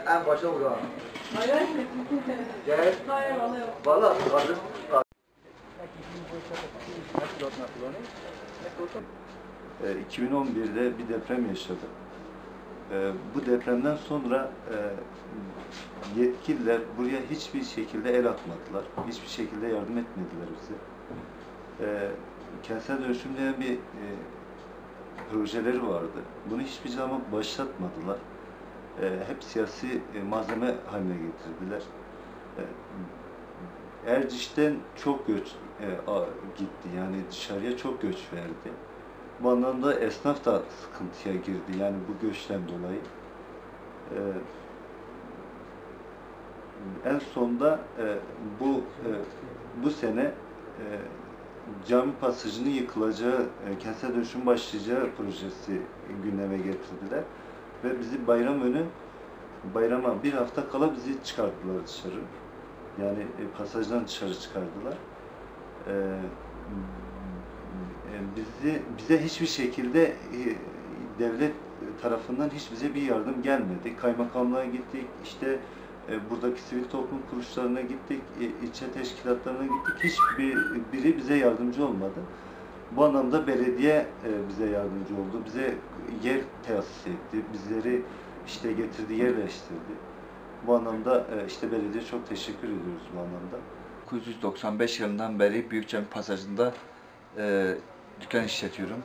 en başa vuran. Hayır. Gel. Hayır, vallahi yok. Valla kardeş. 2011'de bir deprem yaşadık. Bu depremden sonra yetkililer buraya hiçbir şekilde el atmadılar. Hiçbir şekilde yardım etmediler bize. Kentsel dönüşümde bir projeleri vardı. Bunu hiçbir zaman başlatmadılar. Hep siyasi malzeme haline getirdiler. Erciş'ten çok göç gitti, yani dışarıya çok göç verdi. Bu anlamda esnaf da sıkıntıya girdi, yani bu göçten dolayı. En sonda bu sene cami pasajının yıkılacağı, kentsel dönüşüm başlayacağı projesi gündeme getirdiler. Ve bizi bayrama bir hafta kala bizi çıkarttılar dışarı. Yani pasajdan dışarı çıkardılar. Bize hiçbir şekilde devlet tarafından hiç bize bir yardım gelmedi. Kaymakamlığa gittik, işte buradaki sivil toplum kuruluşlarına gittik, ilçe teşkilatlarına gittik. Hiçbiri bize yardımcı olmadı. Bu anlamda belediye bize yardımcı oldu. Bize yer tesis etti, bizleri işte getirdi, yerleştirdi. Bu anlamda işte belediye çok teşekkür ediyoruz bu anlamda. 1995 yılından beri Büyükçami Pasajı'nda dükkan işletiyorum.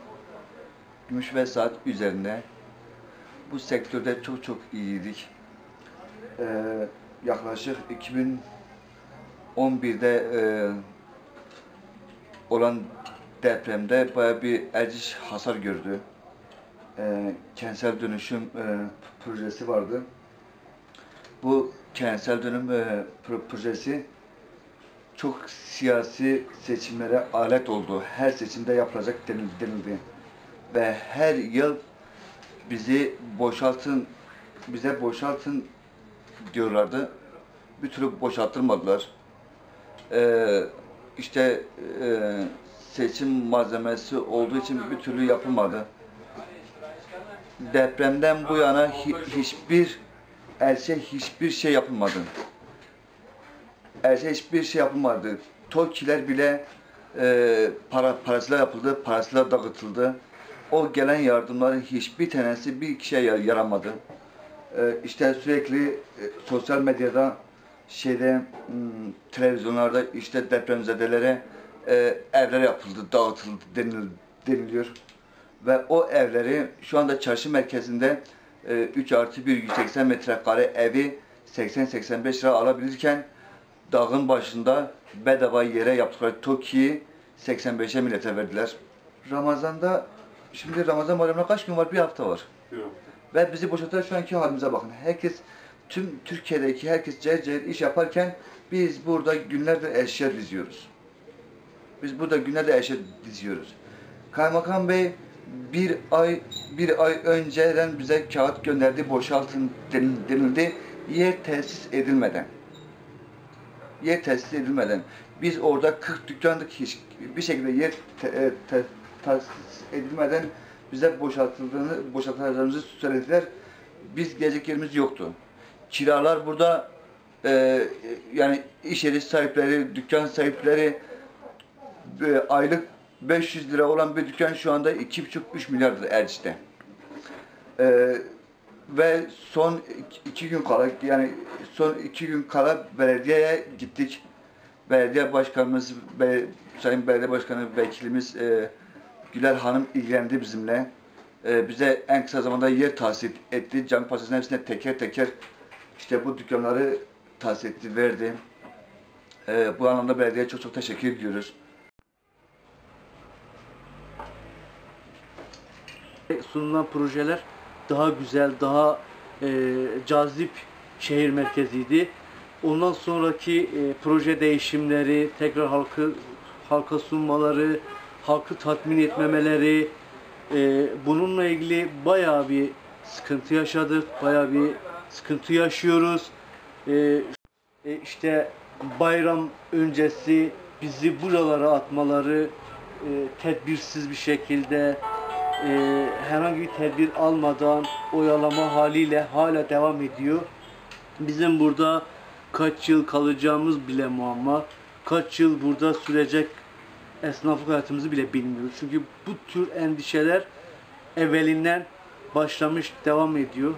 Gümüş ve saat üzerine. Bu sektörde çok iyiydik. Yaklaşık 2011'de olan depremde bayağı bir Erciş hasar gördü. Kentsel dönüşüm projesi vardı. Bu kentsel dönüşüm projesi çok siyasi seçimlere alet oldu. Her seçimde yapılacak denildi. Ve her yıl bize boşaltın diyorlardı. Bir türlü boşaltılmadılar. Seçim malzemesi olduğu için bir türlü yapılmadı. Depremden bu yana hiçbir şey yapılmadı. Hiçbir şey yapılmadı. TOKİ'ler bile parasıyla yapıldı, parasıyla dağıtıldı. O gelen yardımların hiçbir tanesi bir kişiye yaramadı. İşte sürekli sosyal medyada, televizyonlarda işte depremzedelere evler yapıldı, dağıtıldı deniliyor. Ve o evleri şu anda çarşı merkezinde 3+1 180 metrekare evi 80-85 lira alabilirken dağın başında bedava yere yaptıkları TOKİ'yi 85'e millete verdiler. Şimdi Ramazan bayramına kaç gün var? Bir hafta var. Yok. Ve bizi boşaltan şu anki halimize bakın. Tüm Türkiye'deki herkes cayır iş yaparken biz burada günlerdir eşya diziyoruz. Kaymakam Bey bir ay önceden bize kağıt gönderdi, boşaltın denildi. Yer tesis edilmeden. Biz orada 40 dükkandık, hiçbir şekilde yer tesis edilmeden bize boşaltacağımızı söylediler. Biz gelecek yerimiz yoktu. Kiralar burada yani iş yeri sahipleri, dükkan sahipleri aylık 500 lira olan bir dükkan şu anda 2,5-3 milyardır Erciş'te. Ve son iki gün kala belediyeye gittik. Belediye başkanımız, Sayın Belediye Başkanı Vekilimiz Güler Hanım ilgilendi bizimle. Bize en kısa zamanda yer tahsis etti. Cami pasajının hepsine teker işte bu dükkanları tahsis etti, verdi. Bu anlamda belediyeye çok teşekkür ediyoruz. Sunulan projeler daha güzel, daha cazip şehir merkeziydi. Ondan sonraki proje değişimleri, tekrar halka sunmaları, halkı tatmin etmemeleri, bununla ilgili bayağı bir sıkıntı yaşadık, bayağı bir sıkıntı yaşıyoruz. İşte bayram öncesi bizi buralara atmaları, tedbirsiz bir şekilde, herhangi bir tedbir almadan oyalama haliyle hala devam ediyor. Bizim burada kaç yıl kalacağımız bile muamma. Kaç yıl burada sürecek esnaflık hayatımızı bile bilmiyoruz. Çünkü bu tür endişeler evvelinden başlamış, devam ediyor.